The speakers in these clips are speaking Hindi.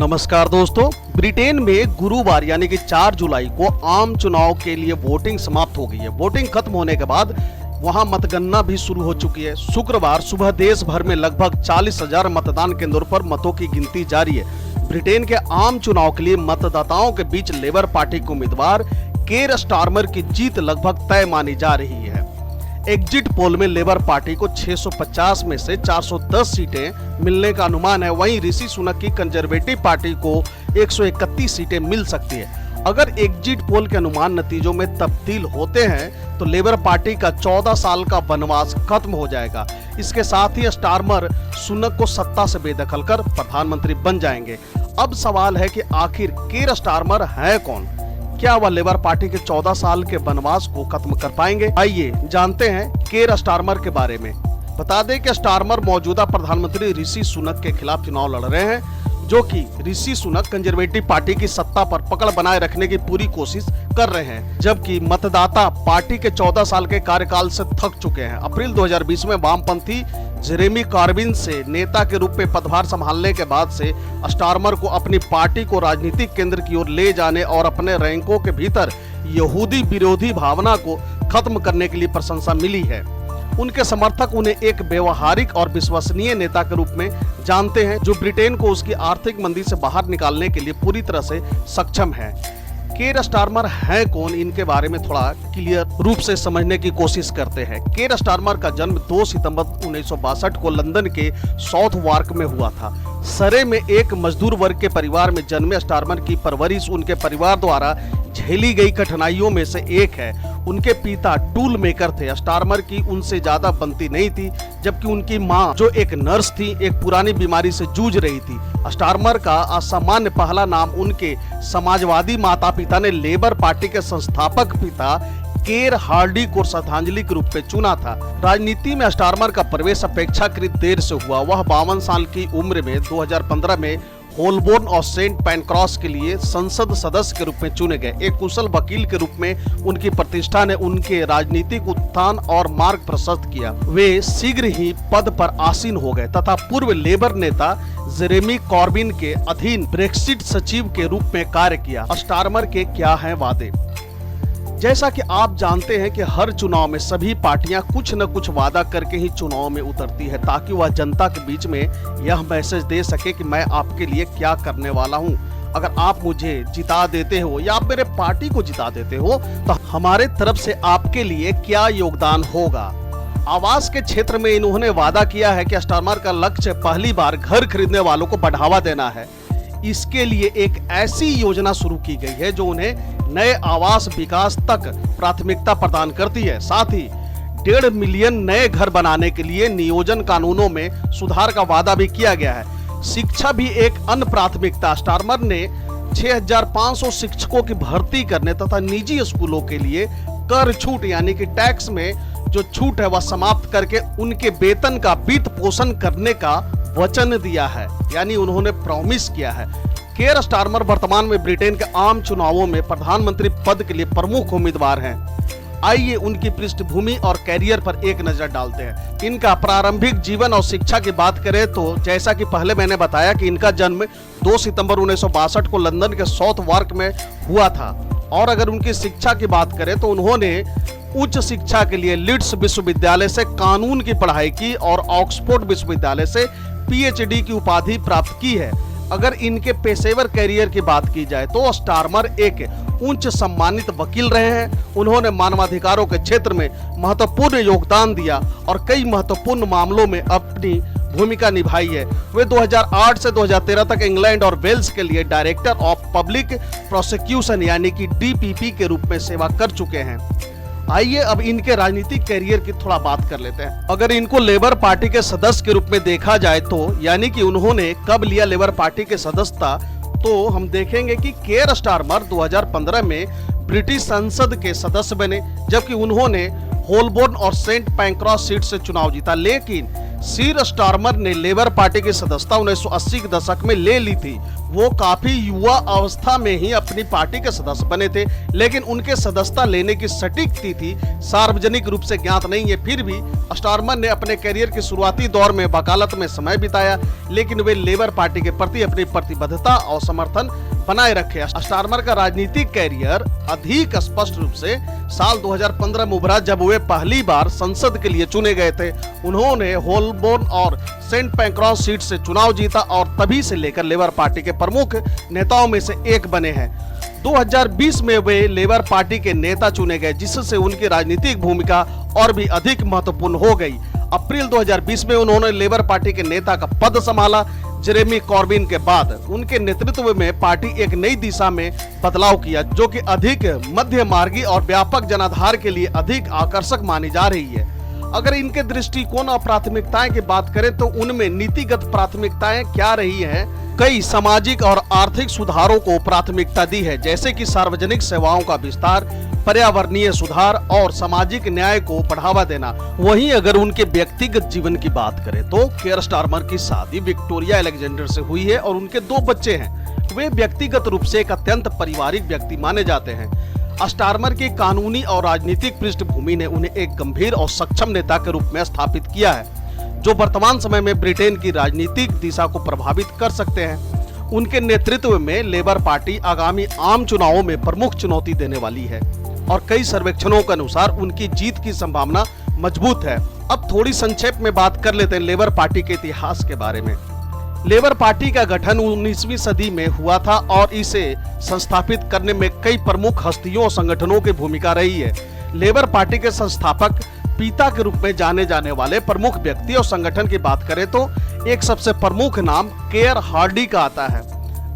नमस्कार दोस्तों। ब्रिटेन में गुरुवार यानी कि 4 जुलाई को आम चुनाव के लिए वोटिंग समाप्त हो गई है। वोटिंग खत्म होने के बाद वहां मतगणना भी शुरू हो चुकी है। शुक्रवार सुबह देश भर में लगभग 40,000 मतदान केंद्रों पर मतों की गिनती जारी है। ब्रिटेन के आम चुनाव के लिए मतदाताओं के बीच लेबर पार्टी के उम्मीदवार केर स्टारमर की जीत लगभग तय मानी जा रही है। एग्जिट पोल में लेबर पार्टी को 650 में से 410 सीटें मिलने का अनुमान है। वहीं ऋषि सुनक की कंजर्वेटिव पार्टी को 131 सीटें मिल सकती है। अगर एग्जिट पोल के अनुमान नतीजों में तब्दील होते हैं तो लेबर पार्टी का 14 साल का वनवास खत्म हो जाएगा। इसके साथ ही स्टारमर सुनक को सत्ता से बेदखल कर प्रधानमंत्री बन जाएंगे। अब सवाल है कि आखिर केर स्टारमर है कौन? क्या वह लेबर पार्टी के 14 साल के वनवास को खत्म कर पाएंगे? आइए जानते हैं केर स्टारमर के बारे में। बता दें कि स्टारमर मौजूदा प्रधानमंत्री ऋषि सुनक के खिलाफ चुनाव लड़ रहे हैं, जो कि ऋषि सुनक कंजर्वेटिव पार्टी की सत्ता पर पकड़ बनाए रखने की पूरी कोशिश कर रहे हैं, जबकि मतदाता पार्टी के 14 साल के कार्यकाल से थक चुके हैं। अप्रैल 2020 में वामपंथी जेरेमी कॉर्बिन से नेता के रूप में पदभार संभालने के बाद से स्टारमर को अपनी पार्टी को राजनीतिक केंद्र की ओर ले जाने और अपने रैंकों के भीतर यहूदी विरोधी भावना को खत्म करने के लिए प्रशंसा मिली है। उनके समर्थक उन्हें एक व्यवहारिक और विश्वसनीय नेता के रूप में जानते हैं, जो ब्रिटेन को उसकी आर्थिक मंदी से बाहर निकालने के लिए पूरी तरह से सक्षम है। केर स्टारमर है कौन, इनके बारे में थोड़ा क्लियर रूप से समझने की कोशिश करते हैं। केर स्टारमर का जन्म 2 सितंबर 1962 को लंदन के साउथवार्क में हुआ था। सरे में एक मजदूर वर्ग के परिवार में जन्मे स्टारमर की परवरिश उनके परिवार द्वारा झेली गई कठिनाइयों में से एक है। उनके पिता टूल मेकर थे। स्टारमर की उनसे ज्यादा बनती नहीं थी, जबकि उनकी मां, जो एक नर्स थी, एक पुरानी बीमारी से जूझ रही थी। स्टारमर का असामान्य पहला नाम उनके समाजवादी माता पिता ने लेबर पार्टी के संस्थापक पिता केर हार्डी को श्रद्धांजलि के रूप में चुना था। राजनीति में स्टारमर का प्रवेश अपेक्षाकृत देर से हुआ। वह 52 साल की उम्र में 2015 में होलबोर्न और सेंट पैनक्रॉस के लिए संसद सदस्य के रूप में चुने गए। एक कुशल वकील के रूप में उनकी प्रतिष्ठा ने उनके राजनीतिक उत्थान और मार्ग प्रशस्त किया। वे शीघ्र ही पद पर आसीन हो गए तथा पूर्व लेबर नेता जेरेमी कॉर्बिन के अधीन ब्रेक्सिट सचिव के रूप में कार्य किया। स्टारमर के क्या हैं वादे? जैसा कि आप जानते हैं कि हर चुनाव में सभी पार्टियां कुछ न कुछ वादा करके ही चुनाव में उतरती है, ताकि वह जनता के बीच में यह मैसेज दे सके कि मैं आपके लिए क्या करने वाला हूं। अगर आप मुझे जिता देते हो या आप मेरे पार्टी को जिता देते हो तो हमारे तरफ से आपके लिए क्या योगदान होगा। आवास के क्षेत्र में इन्होंने वादा किया है कि स्टारमर का लक्ष्य पहली बार घर खरीदने वालों को बढ़ावा देना है। इसके लिए एक ऐसी योजना शुरू की गई है जो उन्हें नए आवास विकास तक प्राथमिकता प्रदान करती है। साथ ही 1.5 मिलियन नए घर बनाने के लिए नियोजन कानूनों में सुधार का वादा भी किया गया है। शिक्षा भी एक अन्य प्राथमिकता। स्टारमर ने 6,500 शिक्षकों की भर्ती करने तथा निजी स्कूलों के लिए कर छूट यानी कि टैक्स में जो छूट है वह समाप्त करके उनके वेतन का वित्त पोषण करने का वचन दिया है, यानी उन्होंने प्रॉमिस किया है। केर स्टारमर वर्तमान में ब्रिटेन के आम चुनावों में प्रधानमंत्री पद के लिए प्रमुख उम्मीदवार हैं। आइए उनकी पृष्ठभूमि और कैरियर पर एक नजर डालते हैं। इनका प्रारंभिक जीवन और शिक्षा की बात करें तो जैसा कि पहले मैंने बताया कि इनका जन्म 2 सितंबर 1962 को लंदन के साउथवार्क में हुआ था। और अगर उनकी शिक्षा की बात करें तो उन्होंने उच्च शिक्षा के लिए लीड्स विश्वविद्यालय से कानून की पढ़ाई की और ऑक्सफोर्ड विश्वविद्यालय से पीएचडी की उपाधि प्राप्त की है। अगर इनके पेशेवर कैरियर की बात की जाए तो स्टारमर एक उच्च सम्मानित वकील रहे हैं। उन्होंने मानवाधिकारों के क्षेत्र में महत्वपूर्ण योगदान दिया और कई महत्वपूर्ण मामलों में अपनी भूमिका निभाई है। वे 2008 से 2013 तक इंग्लैंड और वेल्स के लिए डायरेक्टर ऑफ पब्लिक प्रोसिक्यूशन यानी कि डीपीपी के रूप में सेवा कर चुके हैं। आइए अब इनके राजनीतिक कैरियर की थोड़ा बात कर लेते हैं। अगर इनको लेबर पार्टी के सदस्य के रूप में देखा जाए तो यानी कि उन्होंने कब लिया लेबर पार्टी के सदस्यता, तो हम देखेंगे कि केर स्टारमर 2015 में ब्रिटिश संसद के सदस्य बने, जबकि उन्होंने होलबोर्न और सेंट पैनक्रॉस सीट से चुनाव जीता। लेकिन सीर स्टारमर ने लेबर पार्टी की सदस्यता 1980 के दशक में ले ली थी। वो काफी युवा अवस्था में ही अपनी पार्टी के सदस्य बने थे, लेकिन उनके सदस्यता लेने की सटीक तिथि सार्वजनिक रूप से ज्ञात नहीं है। फिर भी स्टारमर ने अपने करियर के शुरुआती दौर में वकालत में समय बिताया, लेकिन वे लेबर पार्टी के प्रति अपनी प्रतिबद्धता और समर्थन बनाए रखे। स्टारमर का राजनीतिक कैरियर अधिक स्पष्ट रूप से साल 2015 में उभरा, जब वे पहली बार संसद के लिए चुने गए थे। उन्होंने होलबोर्न और सेंट पैंक्रास सीट से चुनाव जीता और तभी से लेकर लेबर पार्टी के प्रमुख नेताओं में से एक बने हैं। 2020 में वे लेबर पार्टी के नेता चुने गए, जिससे उनकी राजनीतिक भूमिका और भी अधिक महत्वपूर्ण हो गई। अप्रैल 2020 में उन्होंने लेबर पार्टी के नेता का पद संभाला। जेरेमी कॉर्बिन के बाद उनके नेतृत्व में पार्टी एक नई दिशा में बदलाव किया, जो कि अधिक मध्य मार्गी और व्यापक जनाधार के लिए अधिक आकर्षक मानी जा रही है। अगर इनके दृष्टिकोण और प्राथमिकताएं की बात करें तो उनमें नीतिगत प्राथमिकताएं क्या रही हैं? कई सामाजिक और आर्थिक सुधारों को प्राथमिकता दी है, जैसे कि सार्वजनिक सेवाओं का विस्तार, पर्यावरणीय सुधार और सामाजिक न्याय को बढ़ावा देना। वहीं अगर उनके व्यक्तिगत जीवन की बात करें तो केयर स्टारमर की शादी विक्टोरिया अलेक्जेंडर से हुई है और उनके 2 बच्चे हैं। वे व्यक्तिगत रूप से एक अत्यंत पारिवारिक व्यक्ति माने जाते हैं। स्टारमर की कानूनी और राजनीतिक पृष्ठभूमि ने उन्हें एक गंभीर और सक्षम नेता के रूप में स्थापित किया है, जो वर्तमान समय में ब्रिटेन की राजनीतिक दिशा को प्रभावित कर सकते हैं। उनके नेतृत्व में लेबर पार्टी आगामी आम चुनावों में प्रमुख चुनौती देने वाली है और कई सर्वेक्षणों के अनुसार उनकी जीत की संभावना मजबूत है। अब थोड़ी संक्षेप में बात कर लेते हैं लेबर पार्टी के इतिहास के बारे में। लेबर पार्टी का गठन 19वीं सदी में हुआ था और इसे संस्थापित करने में कई प्रमुख हस्तियों और संगठनों की भूमिका रही है। लेबर पार्टी के संस्थापक पिता के रूप में जाने जाने वाले प्रमुख व्यक्ति और संगठन की बात करें तो एक सबसे प्रमुख नाम केयर हार्डी का आता है।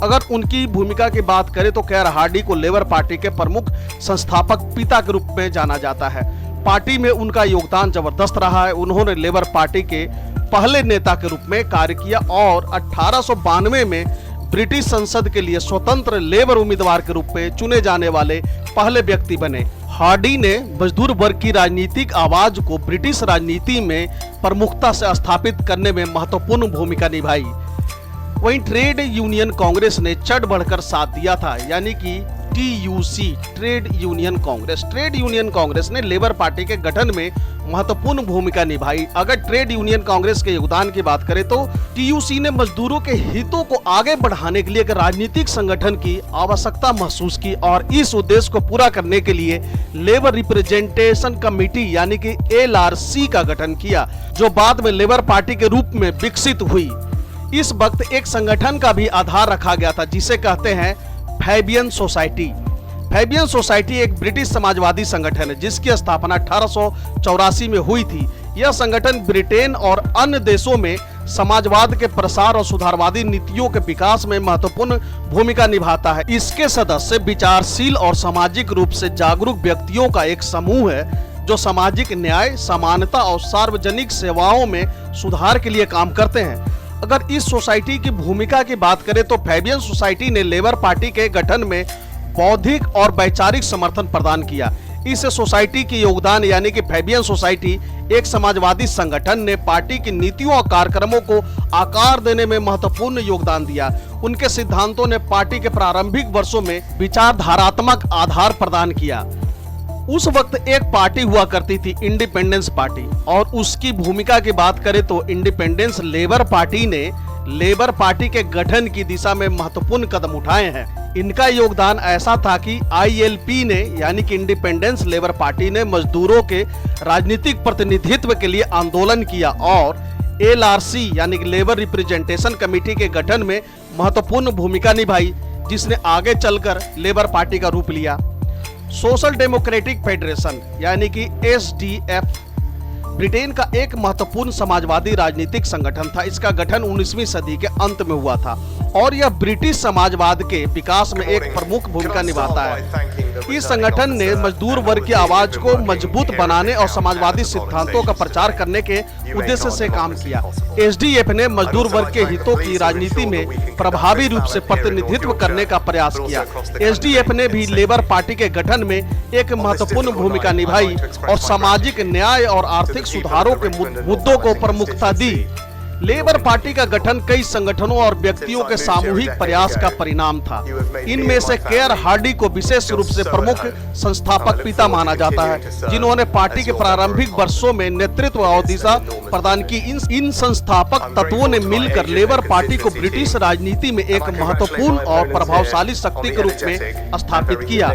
अगर उनकी भूमिका की बात करें तो केयर हार्डी को लेबर पार्टी के प्रमुख संस्थापक पिता के रूप में जाना जाता है। पार्टी में उनका योगदान जबरदस्त रहा है। उन्होंने लेबर पार्टी के पहले नेता के रूप में कार्य किया और 1892 में ब्रिटिश संसद के लिए स्वतंत्र लेबर उम्मीदवार के रूप में चुने जाने वाले पहले व्यक्ति बने। हार्डी ने मजदूर वर्ग की राजनीतिक आवाज को ब्रिटिश राजनीति में प्रमुखता से स्थापित करने में महत्वपूर्ण भूमिका निभाई। वहीं ट्रेड यूनियन कांग्रेस ने चढ़ बढ़कर साथ दिया था, यानी कि TUC trade union Congress. Trade union Congress ने लेबर पार्टी के गठन में महत्वपूर्ण भूमिका निभाई। अगर ट्रेड यूनियन कांग्रेस के योगदान की बात करें तो TUC ने मजदूरों के हितों को आगे बढ़ाने के लिए एक राजनीतिक संगठन की आवश्यकता महसूस की और इस उद्देश्य को पूरा करने के लिए लेबर रिप्रेजेंटेशन कमेटी यानी कि LRC का गठन किया, जो बाद में लेबर पार्टी के रूप में विकसित हुई। इस वक्त एक संगठन का भी आधार रखा गया था, जिसे कहते हैं फैबियन सोसाइटी। फैबियन सोसाइटी एक ब्रिटिश समाजवादी संगठन है, जिसकी स्थापना 1884 में हुई थी। यह संगठन ब्रिटेन और अन्य देशों में समाजवाद के प्रसार और सुधारवादी नीतियों के विकास में महत्वपूर्ण भूमिका निभाता है। इसके सदस्य विचारशील और सामाजिक रूप से जागरूक व्यक्तियों का एक समूह है, जो सामाजिक न्याय, समानता और सार्वजनिक सेवाओं में सुधार के लिए काम करते हैं। अगर इस सोसाइटी की भूमिका की बात करें तो फैबियन सोसाइटी ने लेबर पार्टी के गठन में बौद्धिक और वैचारिक समर्थन प्रदान किया। इस सोसाइटी की योगदान यानी कि फैबियन सोसाइटी एक समाजवादी संगठन ने पार्टी की नीतियों और कार्यक्रमों को आकार देने में महत्वपूर्ण योगदान दिया। उनके सिद्धांतों ने पार्टी के प्रारंभिक वर्षों में विचारधारात्मक आधार प्रदान किया। उस वक्त एक पार्टी हुआ करती थी, इंडिपेंडेंस पार्टी, और उसकी भूमिका की बात करें तो इंडिपेंडेंस लेबर पार्टी ने लेबर पार्टी के गठन की दिशा में महत्वपूर्ण कदम उठाए हैं। इनका योगदान ऐसा था कि ILP ने यानी कि इंडिपेंडेंस लेबर पार्टी ने मजदूरों के राजनीतिक प्रतिनिधित्व के लिए आंदोलन किया और LRC यानी कि लेबर रिप्रेजेंटेशन कमेटी के गठन में महत्वपूर्ण भूमिका निभाई, जिसने आगे चलकर लेबर पार्टी का रूप लिया। सोशल डेमोक्रेटिक फेडरेशन यानी कि SDF ब्रिटेन का एक महत्वपूर्ण समाजवादी राजनीतिक संगठन था। इसका गठन 19वीं सदी के अंत में हुआ था और यह ब्रिटिश समाजवाद के विकास में एक प्रमुख भूमिका निभाता है। इस संगठन ने मजदूर वर्ग की आवाज को मजबूत बनाने और समाजवादी सिद्धांतों का प्रचार करने के उद्देश्य से काम किया। SDF ने मजदूर वर्ग के हितों की राजनीति में प्रभावी रूप से प्रतिनिधित्व करने का प्रयास किया। SDF ने भी लेबर पार्टी के गठन में एक महत्वपूर्ण भूमिका निभाई और सामाजिक न्याय और आर्थिक सुधारों के मुद्दों को प्रमुखता दी। लेबर पार्टी का गठन कई संगठनों और व्यक्तियों के सामूहिक प्रयास का परिणाम था। इनमें से केयर हार्डी को विशेष रूप से प्रमुख संस्थापक पिता माना जाता है, जिन्होंने पार्टी के प्रारंभिक वर्षों में नेतृत्व और दिशा प्रदान की। इन संस्थापक तत्वों ने मिलकर लेबर पार्टी को ब्रिटिश राजनीति में एक महत्वपूर्ण और प्रभावशाली शक्ति के रूप में स्थापित किया।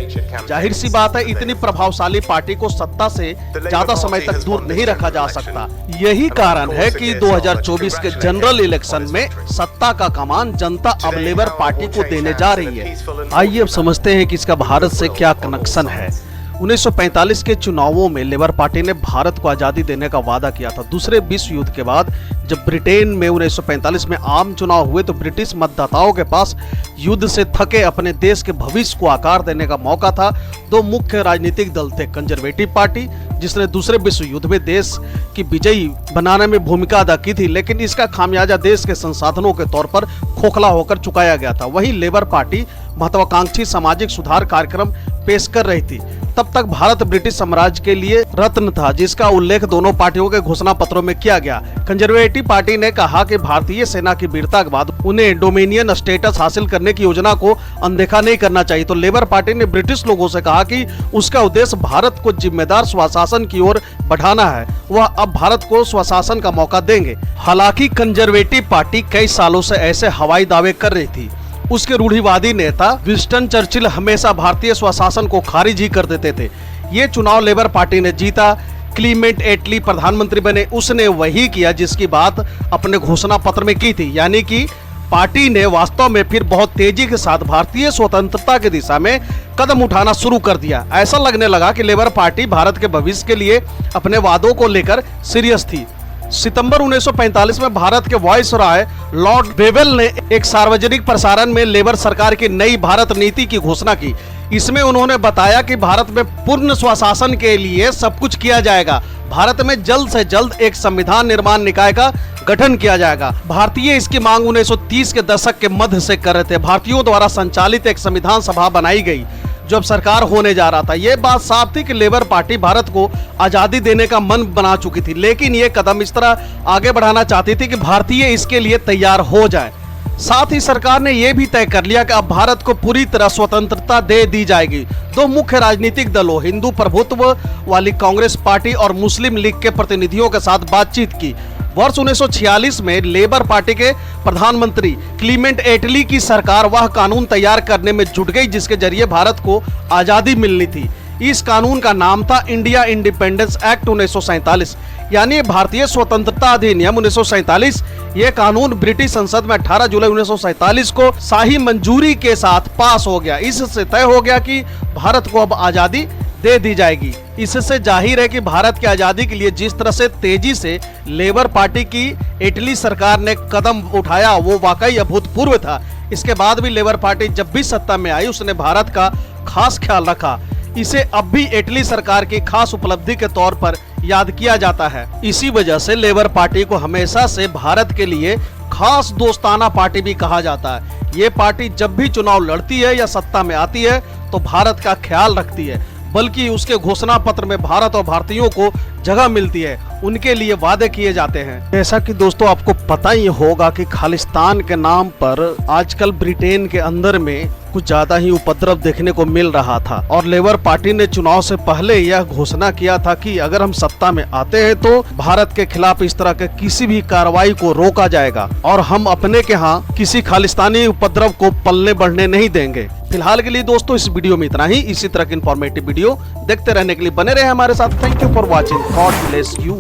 जाहिर सी बात है, इतनी प्रभावशाली पार्टी को सत्ता से ज्यादा समय तक दूर नहीं रखा जा सकता। यही कारण है कि 2024 के जनरल इलेक्शन में सत्ता का कमान जनता अब लेबर पार्टी को देने जा रही है। आइए अब समझते हैं कि इसका भारत से क्या कनेक्शन है। 1945 के चुनावों में लेबर पार्टी ने भारत को आजादी देने का वादा किया था। दूसरे विश्व युद्ध के बाद जब ब्रिटेन में 1945 में आम चुनाव हुए तो ब्रिटिश मतदाताओं के पास युद्ध से थके अपने देश के भविष्य को आकार देने का मौका था। दो मुख्य राजनीतिक दल थे, कंजर्वेटिव पार्टी जिसने दूसरे विश्व युद्ध में देश की विजयी बनाने में भूमिका अदा की थी, लेकिन इसका खामियाजा देश के संसाधनों के तौर पर खोखला होकर चुकाया गया था। वहीं लेबर पार्टी महत्वाकांक्षी सामाजिक सुधार कार्यक्रम पेश कर रही थी। तब तक भारत ब्रिटिश साम्राज्य के लिए रत्न था, जिसका उल्लेख दोनों पार्टियों के घोषणा पत्रों में किया गया। कंजर्वेटिव पार्टी ने कहा कि भारतीय सेना की वीरता के बाद उन्हें डोमिनियन स्टेटस हासिल करने की योजना को अनदेखा नहीं करना चाहिए। तो लेबर पार्टी ने ब्रिटिश लोगों से कहा कि उसका उद्देश्य भारत को जिम्मेदार स्वशासन की ओर बढ़ाना है। वह अब भारत को स्वशासन का मौका देंगे। हालांकि कंजर्वेटिव पार्टी कई सालों से ऐसे हवाई दावे कर रही थी। उसके रूढ़िवादी नेता विंस्टन चर्चिल हमेशा भारतीय स्वशासन को खारिज ही कर देते थे। ये चुनाव लेबर पार्टी ने जीता। क्लीमेंट एटली प्रधानमंत्री बने। उसने वही किया जिसकी बात अपने घोषणा पत्र में की थी, यानी कि पार्टी ने वास्तव में फिर बहुत तेजी के साथ भारतीय स्वतंत्रता की दिशा में कदम उठाना शुरू कर दिया। ऐसा लगने लगा कि लेबर पार्टी भारत के भविष्य के लिए अपने वादों को लेकर सीरियस थी। सितंबर 1945 में भारत के वायसराय लॉर्ड वेवेल ने एक सार्वजनिक प्रसारण में लेबर सरकार की नई भारत नीति की घोषणा की। इसमें उन्होंने बताया कि भारत में पूर्ण स्वशासन के लिए सब कुछ किया जाएगा। भारत में जल्द से जल्द एक संविधान निर्माण निकाय का गठन किया जाएगा। भारतीय इसकी मांग 1930 के दशक के मध्य से कर रहे थे। भारतीयों द्वारा संचालित एक संविधान सभा बनाई गई जब सरकार होने जा रहा था। ये बात साफ थी कि लेबर पार्टी भारत को आजादी देने का मन बना चुकी थी, लेकिन ये कदम इस तरह आगे बढ़ाना चाहती थी कि भारतीय इसके लिए तैयार हो जाए। साथ ही सरकार ने यह भी तय कर लिया कि अब भारत को पूरी तरह स्वतंत्रता दे दी जाएगी। दो मुख्य राजनीतिक दलों, हिंदू प्रभुत्व वाली कांग्रेस पार्टी और मुस्लिम लीग के प्रतिनिधियों के साथ बातचीत की। वर्ष 1946 में लेबर पार्टी के प्रधानमंत्री क्लीमेंट एटली की सरकार वह कानून तैयार करने में जुट गई जिसके जरिए भारत को आजादी मिलनी थी। इस कानून का नाम था इंडिया इंडिपेंडेंस एक्ट 1947, यानी भारतीय स्वतंत्रता अधिनियम 1947। ये कानून ब्रिटिश संसद में 18 जुलाई 1947 को शाही मंजूरी के साथ पास हो गया। इससे तय हो गया कि भारत को अब आजादी दे दी जाएगी। इससे जाहिर है कि भारत की आजादी के लिए जिस तरह से तेजी से लेबर पार्टी की इटली सरकार ने कदम उठाया वो वाकई अभूतपूर्व था। इसके बाद भी लेबर पार्टी जब भी सत्ता में आई उसने भारत का खास ख्याल रखा। इसे अब भी इटली सरकार की खास उपलब्धि के तौर पर याद किया जाता है। इसी वजह से लेबर पार्टी को हमेशा से भारत के लिए खास दोस्ताना पार्टी भी कहा जाता है। ये पार्टी जब भी चुनाव लड़ती है या सत्ता में आती है तो भारत का ख्याल रखती है, बल्कि उसके घोषणा पत्र में भारत और भारतीयों को जगह मिलती है, उनके लिए वादे किए जाते हैं। जैसा कि दोस्तों आपको पता ही होगा कि खालिस्तान के नाम पर आजकल ब्रिटेन के अंदर में कुछ ज्यादा ही उपद्रव देखने को मिल रहा था और लेबर पार्टी ने चुनाव से पहले यह घोषणा किया था कि अगर हम सत्ता में आते हैं तो भारत के खिलाफ इस तरह के किसी भी कार्रवाई को रोका जाएगा और हम अपने के यहाँ किसी खालिस्तानी उपद्रव को पलने बढ़ने नहीं देंगे। फिलहाल के लिए दोस्तों इस वीडियो में इतना ही। इसी तरह की इंफॉर्मेटिव वीडियो देखते रहने के लिए बने रहे हमारे साथ। Thank you for watching. God bless you.